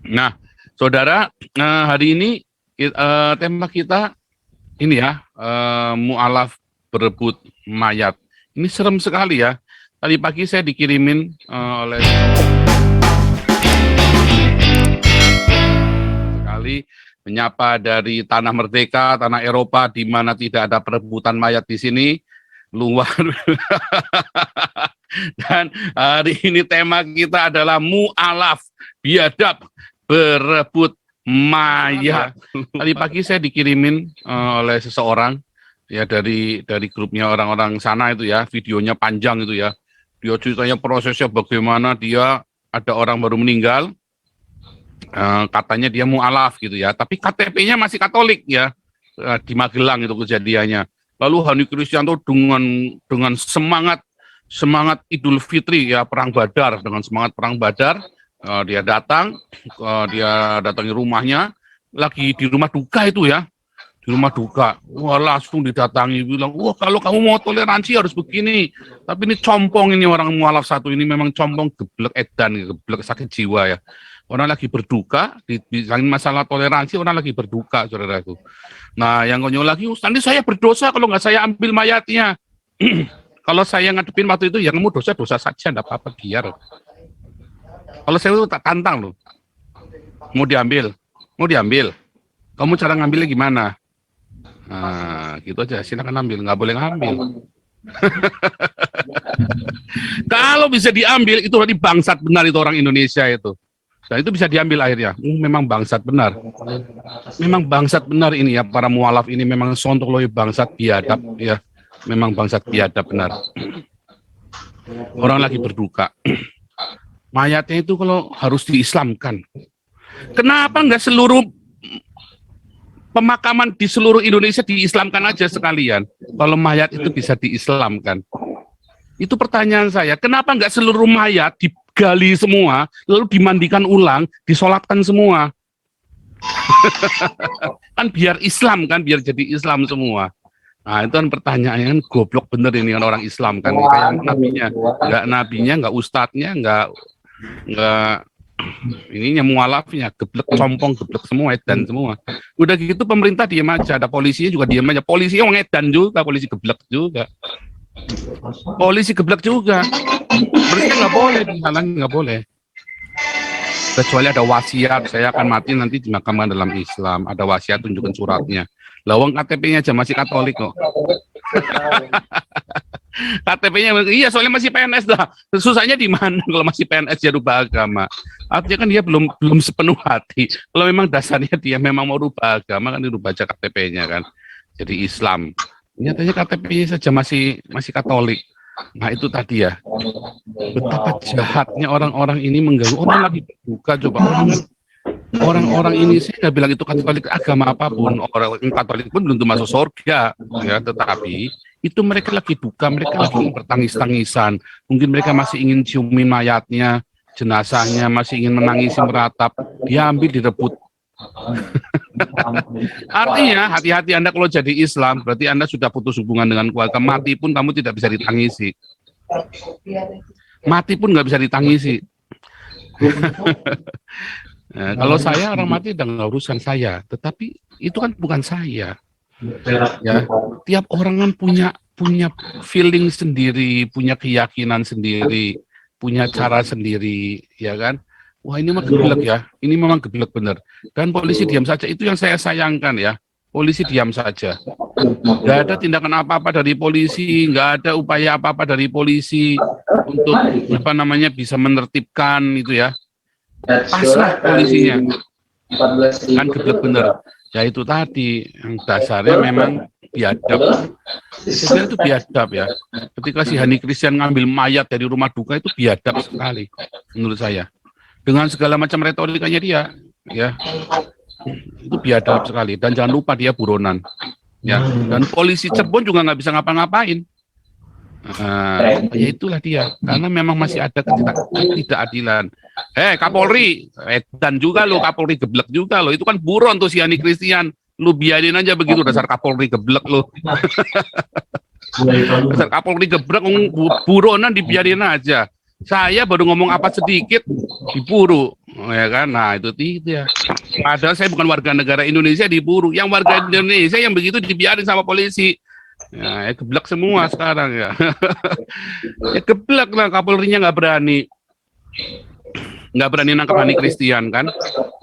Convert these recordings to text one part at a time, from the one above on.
Nah, saudara, hari ini tema kita ini ya, mu'alaf berebut mayat. Ini serem sekali ya. Tadi pagi saya dikirimin oleh sekali menyapa dari tanah merdeka, tanah Eropa, di mana tidak ada perebutan mayat di sini. Luar. Dan hari ini tema kita adalah mu'alaf, biadab, berebut mayat. Tadi pagi saya dikirimin oleh seseorang ya dari grupnya orang-orang sana itu ya, videonya panjang itu ya. Dia ceritanya prosesnya bagaimana dia ada orang baru meninggal, katanya dia mu'alaf gitu ya, tapi KTP-nya masih Katolik ya, di Magelang itu kejadiannya. Lalu Hani Kristianto dengan semangat Idul Fitri ya, perang Badar, dengan semangat perang Badar, dia datangi rumahnya, lagi di rumah duka itu ya, di rumah duka, wah langsung didatangi, bilang, wah kalau kamu mau toleransi harus begini, tapi ini compong, ini orang mualaf satu ini memang compong, geblek edan, geblek sakit jiwa ya. Orang lagi berduka, dibilangin masalah toleransi, orang lagi berduka, saudaraku. Nah, yang konyol lagi, nanti saya berdosa kalau nggak saya ambil mayatnya. Kalau saya ngadepin waktu itu, ya kamu dosa-dosa saja, enggak apa-apa, biar. Kalau saya itu tak tantang loh. Mau diambil. Kamu cara ngambilnya gimana? Nah, gitu aja, silakan ambil, nggak boleh ngambil. Kalau bisa diambil, itu berarti bangsat benar itu orang Indonesia itu. Dan itu bisa diambil akhirnya. Memang bangsat benar. Memang bangsat benar ini ya, para mualaf ini memang sontoloy bangsat biadab ya. Memang bangsat biadab benar. Orang lagi berduka. Mayatnya itu kalau harus diislamkan. Kenapa nggak seluruh pemakaman di seluruh Indonesia diislamkan aja sekalian? Kalau mayat itu bisa diislamkan. Itu pertanyaan saya. Kenapa nggak seluruh mayat digali semua, lalu dimandikan ulang, disolatkan semua? Kan biar Islam kan, biar jadi Islam semua. Nah itu kan pertanyaannya kan goblok bener ini kan orang Islam kan, kayak nabinya, nggak ustadznya, nggak ininya mualafnya, geblek compong, geblek semua, edan semua. Udah gitu pemerintah diem aja, ada polisinya juga diem aja, polisinya orang edan juga, polisi geblek juga. Polisi geblek juga. Berarti nggak boleh, dihalangi nggak boleh. Kecuali ada wasiat, saya akan mati nanti dimakamkan dalam Islam. Ada wasiat, tunjukkan suratnya. Lawang KTP-nya aja masih Katolik kok. KTP-nya, iya soalnya masih PNS dah. Susahnya di mana kalau masih PNS ya rubah agama. Artinya kan dia belum sepenuh hati. Kalau memang dasarnya dia memang mau rubah agama kan dirubah aja KTP-nya kan. Jadi Islam. Nyatanya KTP saja masih Katolik. Nah itu tadi ya, betapa jahatnya orang-orang ini mengganggu orang lagi berduka. Coba orang-orang ini, saya nggak bilang itu Katolik agama apapun, orang Katolik pun belum masuk surga ya, tetapi itu mereka lagi duka, mereka lagi bertangis-tangisan, mungkin mereka masih ingin ciumin mayatnya, jenazahnya, masih ingin menangisi meratap, diambil, direbut. Artinya hati-hati Anda kalau jadi Islam, berarti Anda sudah putus hubungan dengan keluarga. Mati pun kamu tidak bisa ditangisi. Mati pun nggak bisa ditangisi. Nah, kalau saya orang mati udah nggak urusan saya, tetapi itu kan bukan saya. Ya, tiap orang kan punya feeling sendiri, punya keyakinan sendiri, punya cara sendiri, ya kan? Wah ini mah geblek ya, ini memang geblek bener. Dan polisi diam saja, itu yang saya sayangkan ya. Polisi diam saja. Nggak ada tindakan apa-apa dari polisi, nggak ada upaya apa-apa dari polisi untuk bisa menertibkan itu ya. Pasrah polisinya. Kan geblek bener. Ya itu tadi, yang dasarnya memang biadab. Sebenarnya itu biadab ya. Ketika si Hani Kristian ngambil mayat dari rumah duka itu biadab sekali menurut saya. Dengan segala macam retorikanya dia, ya itu biadab sekali. Dan jangan lupa dia buronan, ya. Dan polisi Cirebon juga nggak bisa ngapa-ngapain. Ya itulah dia, karena memang masih ada ketidakadilan. Kapolri, dan juga lo Kapolri geblek juga lo. Itu kan buron tuh si Hani Kristian. Lu biarin aja begitu dasar Kapolri geblek lo. Dasar Kapolri geblek, buronan dibiarin aja. Saya baru ngomong apa sedikit diburu. Oh, ya kan? Nah, itu tidak. Padahal saya bukan warga negara Indonesia diburu. Yang warga Indonesia yang begitu dibiarin sama polisi. Ya, geblek semua sekarang ya. Ya geblek lah, Kapolrinya nggak berani nangkap Hani Christian kan.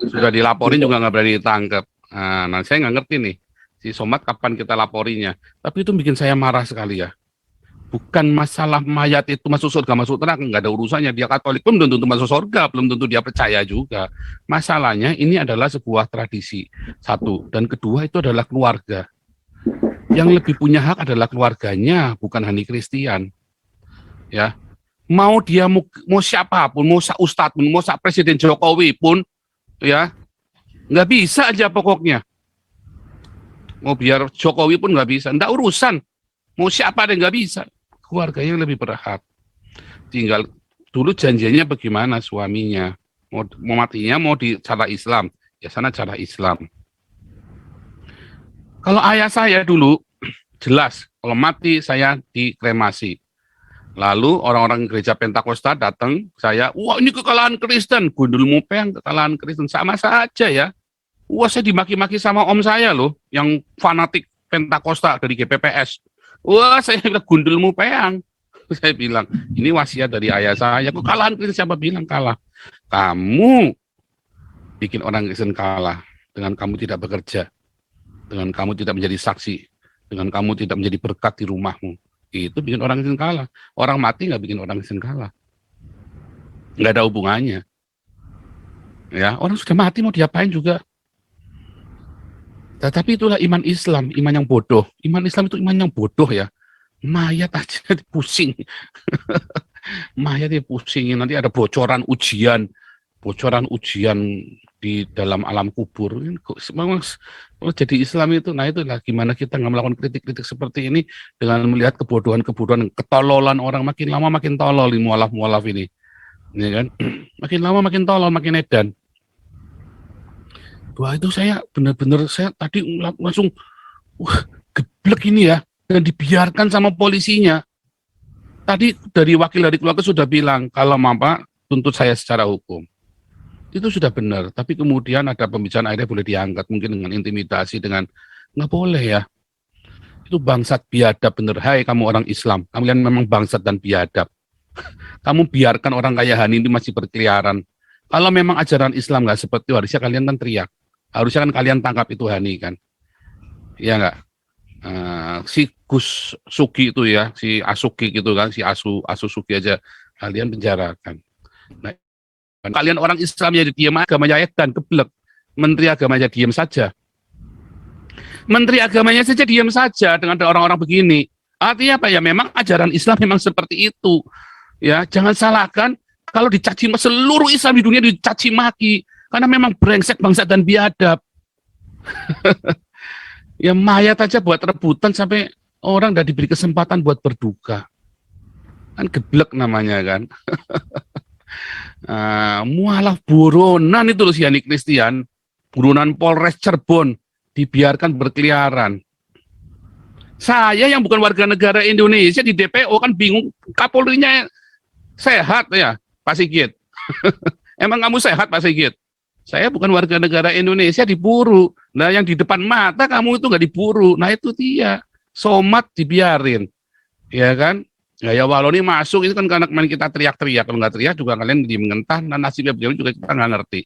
Sudah dilaporin juga nggak berani ditangkap. Nah, saya nggak ngerti nih, si Somad kapan kita laporinya. Tapi itu bikin saya marah sekali ya. Bukan masalah mayat itu masuk surga masuk neraka, nggak ada urusannya. Dia Katolik pun belum tentu masuk surga, belum tentu dia percaya juga. Masalahnya ini adalah sebuah tradisi, satu, dan kedua itu adalah keluarga. Yang lebih punya hak adalah keluarganya, bukan Hani Christian. Ya, mau dia mau siapapun, mau ustadz pun, mau Presiden Jokowi pun, ya nggak bisa aja pokoknya. Mau biar Jokowi pun nggak bisa, nggak urusan. Mau siapa deh nggak bisa. Keluarganya lebih berhak. Tinggal dulu janjinya bagaimana suaminya. Mau matinya mau di cara Islam, ya sana cara Islam. Kalau ayah saya dulu, jelas, kalau mati saya dikremasi. Lalu orang-orang gereja Pentakosta datang, saya, wah ini kekalahan Kristen, gundul mupeng kekalahan Kristen, sama saja ya. Wah saya dimaki-maki sama om saya loh, yang fanatik Pentakosta dari GPPS. Wah saya bilang gundul mupeng. Saya bilang, ini wasiat dari ayah saya, kekalahan Kristen siapa bilang kalah? Kamu bikin orang Kristen kalah, dengan kamu tidak bekerja, dengan kamu tidak menjadi saksi, dengan kamu tidak menjadi berkat di rumahmu. Itu bikin orang Kristen kalah. Orang mati nggak bikin orang Kristen kalah. Nggak ada hubungannya. Ya, orang sudah mati mau diapain juga. Tetapi itulah iman Islam, iman yang bodoh. Iman Islam itu iman yang bodoh ya. Mayat aja pusing. Mayat pusing. Nanti ada bocoran ujian di dalam alam kubur. Memang jadi Islam itu, nah itulah gimana kita nggak melakukan kritik-kritik seperti ini dengan melihat kebodohan-kebodohan, ketololan orang makin lama makin tolol di mualaf-mualaf ini, ya kan? Makin lama makin tolol, makin edan. Wah itu saya benar-benar saya tadi langsung, geblek ini ya, dan dibiarkan sama polisinya. Tadi dari wakil dari keluarga sudah bilang kalau Mama tuntut saya secara hukum. Itu sudah benar, tapi kemudian ada pembicaraan akhirnya boleh diangkat, mungkin dengan intimidasi, dengan nggak boleh ya. Itu bangsat biadab bener. Hai kamu orang Islam, kalian memang bangsat dan biadab. Kamu biarkan orang kaya Hani ini masih berkeliaran. Kalau memang ajaran Islam nggak seperti itu, harusnya kalian kan teriak. Harusnya kan kalian tangkap itu Hani kan. Iya nggak? Si Gus Suki itu ya, si Asuki gitu kan, si Asu Suki aja kalian penjarakan. Nah, kalian orang Islam ya diam, agamanya dan geblek. Menteri agamanya diam saja. Menteri agamanya saja diam saja dengan orang-orang begini. Artinya apa ya? Memang ajaran Islam memang seperti itu. Ya, jangan salahkan kalau dicaci seluruh Islam di dunia dicaci maki karena memang brengsek, bangsat dan biadab. Ya mayat aja buat rebutan sampai orang udah diberi kesempatan buat berduka. Kan geblek namanya kan. Mualaf buronan itu loh si Hani Christian, buronan Polres Cirebon dibiarkan berkeliaran. Saya yang bukan warga negara Indonesia di DPO kan bingung, Kapolrinya sehat ya Pak Sigit. Emang kamu sehat Pak Sigit? Saya bukan warga negara Indonesia diburu. Nah yang di depan mata kamu itu nggak diburu. Nah itu dia, Somad dibiarin, ya kan? Ya walau ini masuk itu kan karena kemarin kita teriak-teriak, kalau nggak teriak juga kalian jadi mengentah, dan nasibnya beliau juga kita nggak ngerti,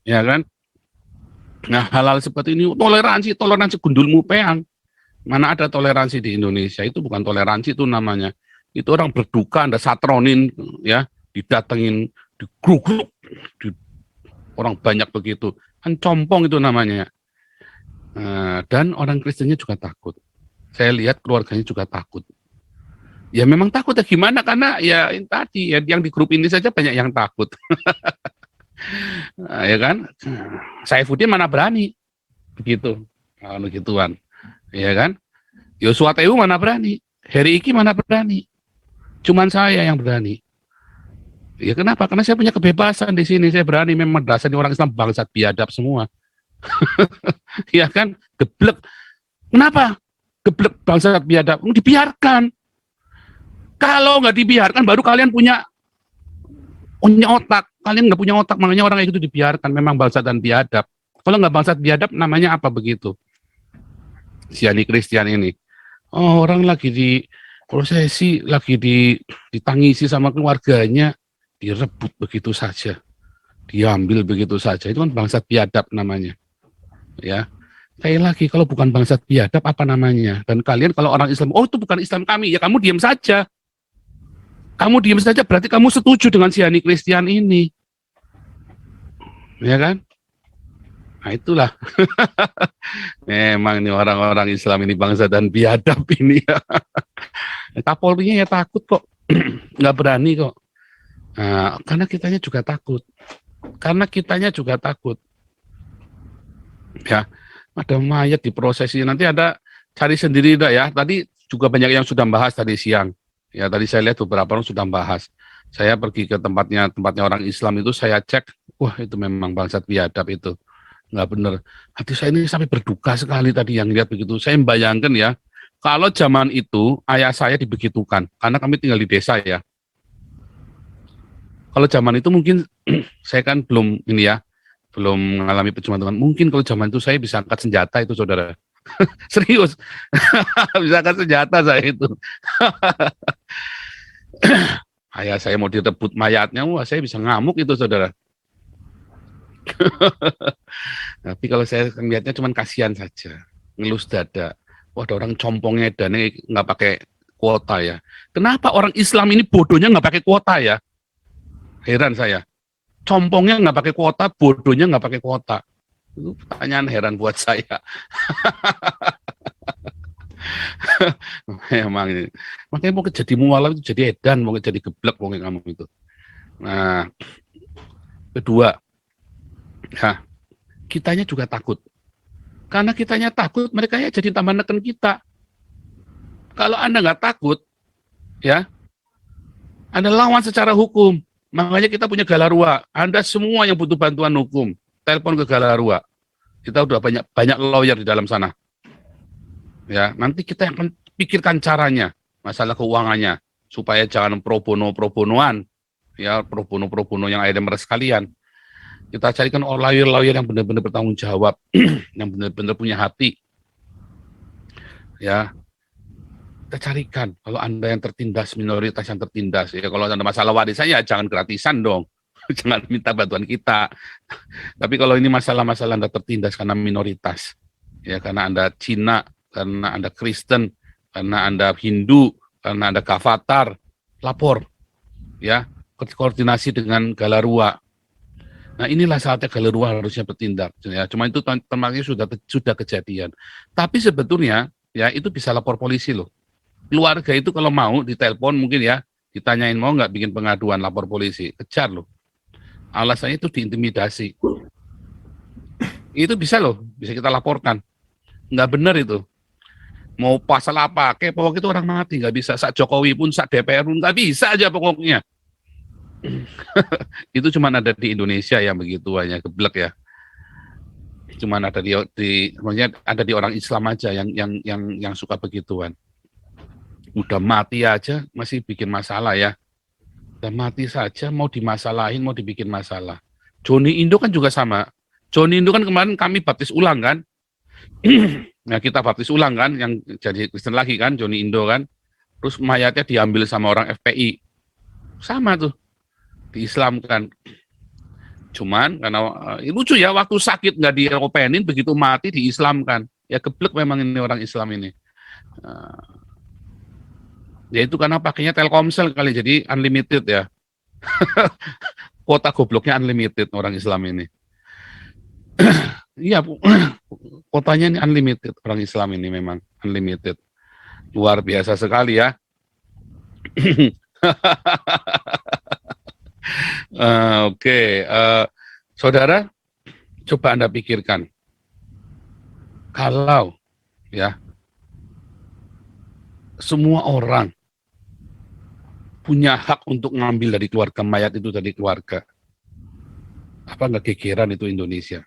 ya kan? Nah hal-hal seperti ini toleransi gundul mupeng, mana ada toleransi di Indonesia? Itu bukan toleransi itu namanya, itu orang berduka, Anda satronin, ya, didatengin, digruk-gruk, orang banyak begitu, kan compong itu namanya. Dan orang Kristennya juga takut. Saya lihat keluarganya juga takut. Ya memang takut ya gimana, karena ya tadi ya yang di grup ini saja banyak yang takut. Ya kan? Saifuddin mana berani begitu. Gituan. Ya kan? Yosua Tehu mana berani? Heri Iki mana berani? Cuman saya yang berani. Ya kenapa? Karena saya punya kebebasan di sini, saya berani memang dasarnya orang Islam bangsat biadab semua. Ya kan? Geblek. Kenapa? Geblek bangsat biadab. Dibiarkan. Kalau nggak dibiarkan, baru kalian punya punya otak. Kalian nggak punya otak, makanya orang kayak gitu dibiarkan. Memang bangsat dan biadab. Kalau nggak bangsat biadab, namanya apa begitu? Siani Christian ini. Oh, orang lagi di prosesi, lagi ditangisi sama keluarganya, direbut begitu saja, diambil begitu saja. Itu kan bangsat biadab namanya. Ya, sekali lagi, kalau bukan bangsat biadab apa namanya? Dan kalian kalau orang Islam, oh itu bukan Islam kami, ya kamu diam saja. Kamu diam saja, berarti kamu setuju dengan Siani Christian ini. Ya kan? Nah itulah. Memang ini orang-orang Islam ini bangsa dan biadab ini. Kapolrinya ya takut kok. Nggak berani kok. Nah, karena kitanya juga takut. Karena kitanya juga takut. Ya, ada mayat di prosesi. Nanti ada cari sendiri dah ya. Tadi juga banyak yang sudah bahas tadi siang. Ya, tadi saya lihat beberapa orang sudah bahas. Saya pergi ke tempatnya orang Islam itu, saya cek, wah itu memang bangsat biadab itu. Nggak benar. Hati saya ini sampai berduka sekali tadi yang lihat begitu. Saya membayangkan ya, kalau zaman itu ayah saya dibegitukan, karena kami tinggal di desa ya. Kalau zaman itu mungkin saya kan belum ini ya, belum mengalami perjuangan. Mungkin kalau zaman itu saya bisa angkat senjata itu saudara. Serius, bisa angkat senjata saya itu. Ayah saya mau direbut mayatnya, wah saya bisa ngamuk itu saudara. Tapi kalau saya melihatnya cuma kasihan saja, ngelus dada. Wah, ada orang compongnya dan nggak pakai kuota ya. Kenapa orang Islam ini bodohnya nggak pakai kuota ya? Heran saya. Compongnya nggak pakai kuota, bodohnya nggak pakai kuota. Itu pertanyaan heran buat saya. Emang ini. Makanya mau jadi mualaf itu jadi edan, mau jadi geblek mau kamu itu. Nah, kedua, nah, kitanya juga takut. Karena kitanya takut, mereka ya jadi tambah neken kita. Kalau Anda nggak takut, ya, Anda lawan secara hukum. Makanya kita punya Galarua. Anda semua yang butuh bantuan hukum, telepon ke Galarua. Kita udah banyak lawyer di dalam sana. Ya, nanti kita akan pikirkan caranya, masalah keuangannya, supaya jangan pro bonoan, ya pro bono yang ada meres kalian. Kita carikan lawyer yang benar-benar bertanggung jawab, yang benar-benar punya hati. Ya, kita carikan. Kalau Anda yang tertindas, minoritas yang tertindas, ya kalau ada masalah warisan ya jangan gratisan dong. Jangan minta bantuan kita. Tapi kalau ini masalah-masalah Anda tertindas karena minoritas, ya karena Anda Cina, karena Anda Kristen, karena Anda Hindu, karena Anda Kavatar, lapor. Ya, koordinasi dengan Galarua. Nah inilah saatnya Galarua harusnya bertindak. Ya, cuma itu termasuk sudah kejadian. Tapi sebetulnya ya itu bisa lapor polisi loh. Keluarga itu kalau mau ditelepon mungkin ya ditanyain mau nggak bikin pengaduan lapor polisi, kejar loh. Alasannya itu diintimidasi. Itu bisa loh, bisa kita laporkan. Nggak benar itu. Mau pasal apa? Kayak pokoknya itu orang mati nggak bisa. Sak Jokowi pun, sak DPR pun nggak bisa aja pokoknya. Itu cuma ada di Indonesia yang begitu hanya geblek ya. Cuma ada maksudnya ada di orang Islam aja yang suka begituan. Udah mati aja masih bikin masalah ya. Udah mati saja mau dimasalahin, mau dibikin masalah. Joni Indo kan juga sama. Joni Indo kan kemarin kami baptis ulang kan. Nah kita baptis ulang kan, yang jadi Kristen lagi kan, Joni Indo kan. Terus mayatnya diambil sama orang FPI. Sama tuh. Diislamkan. Cuman karena lucu ya waktu sakit nggak diopenin begitu mati diislamkan. Ya geblek memang ini orang Islam ini. Ya itu karena pakainya Telkomsel kali jadi unlimited ya. Kuota gobloknya unlimited orang Islam ini. Iya, kuotanya ini unlimited orang Islam ini memang unlimited. Luar biasa sekali ya. Oke, saudara, coba Anda pikirkan, kalau ya semua orang punya hak untuk ngambil dari keluarga mayat itu dari keluarga, apa nggak gegeran itu Indonesia?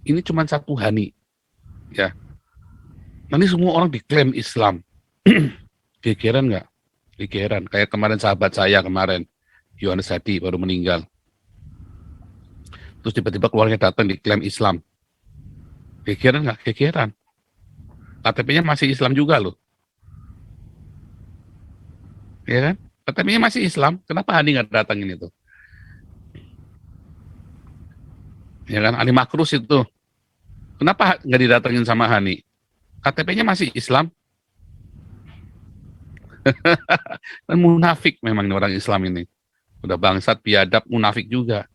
Ini cuma satu hani, ya. Nanti semua orang diklaim Islam, gegeran nggak? Gegeran. Kayak kemarin sahabat saya kemarin, Yohanes Hadi baru meninggal. Terus tiba-tiba keluarga datang diklaim Islam. Gegeran nggak? Gegeran. KTP-nya masih Islam juga loh. Ya kan? KTP-nya masih Islam. Kenapa Hani nggak datangin itu? Ya kan? Ali Makrus itu. Kenapa nggak didatengin sama Hani? KTP-nya masih Islam. Dan munafik memang orang Islam ini. Udah bangsat, biadab, munafik juga.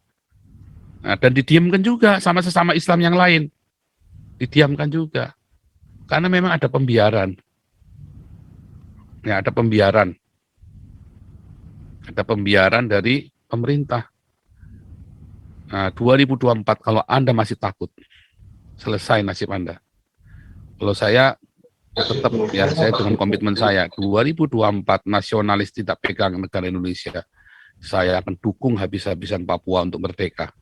Nah, dan didiamkan juga sama sesama Islam yang lain. Didiamkan juga. Karena memang ada pembiaran. Ya, ada pembiaran. Ada pembiaran dari pemerintah. Nah, 2024 kalau Anda masih takut, selesai nasib Anda. Kalau saya tetap ya, saya dengan komitmen saya, 2024 nasionalis tidak pegang negara Indonesia. Saya akan dukung habis-habisan Papua untuk merdeka.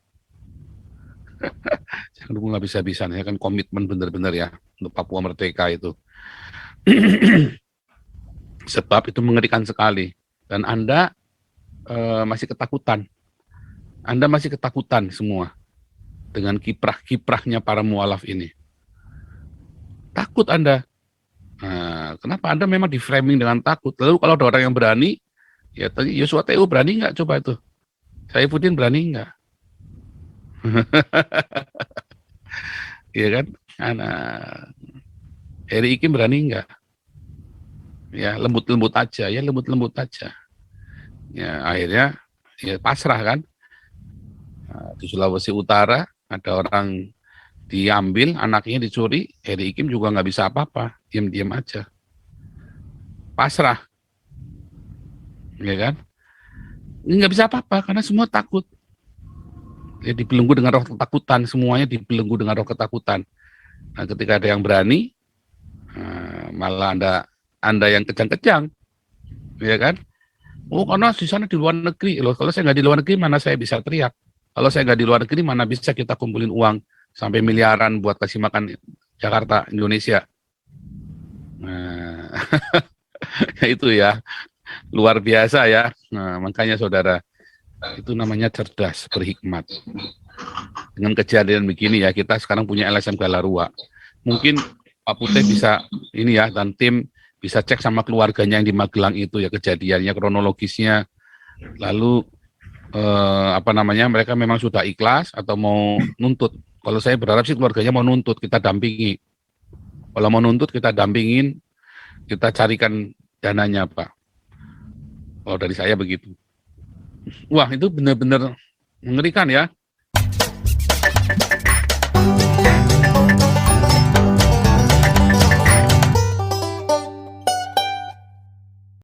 Saya akan dukung habis-habisan, saya akan komitmen benar-benar ya untuk Papua merdeka itu. Sebab itu mengerikan sekali. Dan Anda masih ketakutan. Anda masih ketakutan semua dengan kiprah-kiprahnya para mualaf ini. Takut Anda. Nah, kenapa Anda memang di framing dengan takut? Lalu kalau ada orang yang berani, ya Yosua TU berani nggak coba itu? Saifuddin berani nggak? Iya kan? Heri Ikim berani nggak? Ya lembut-lembut aja, ya lembut-lembut aja. Ya akhirnya ya pasrah kan. Nah, di Sulawesi Utara ada orang diambil, anaknya dicuri, Heri Ikim juga nggak bisa apa-apa, diam-diam aja. Pasrah. Ya kan? Nggak bisa apa-apa karena semua takut. Ya, dibelenggu dengan roh ketakutan, semuanya dibelenggu dengan roh ketakutan. Nah, ketika ada yang berani, malah anda yang kejang-kejang, ya kan? Oh, karena di sana di luar negeri loh. Kalau saya nggak di luar negeri, mana saya bisa teriak? Kalau saya nggak di luar negeri, mana bisa kita kumpulin uang sampai miliaran buat kasih makan Jakarta, Indonesia? Nah, itu ya luar biasa ya. Nah, makanya saudara, itu namanya cerdas, berhikmat. Dengan kejadian begini ya, kita sekarang punya LSM Galarua. Mungkin Pak Putih bisa ini ya, dan tim bisa cek sama keluarganya yang di Magelang itu ya kejadiannya, kronologisnya. Lalu mereka memang sudah ikhlas atau mau nuntut. Kalau saya berharap sih keluarganya mau nuntut, kita dampingi. Kalau mau nuntut kita dampingin, kita carikan dananya Pak. Kalau dari saya begitu. Wah itu benar-benar mengerikan ya.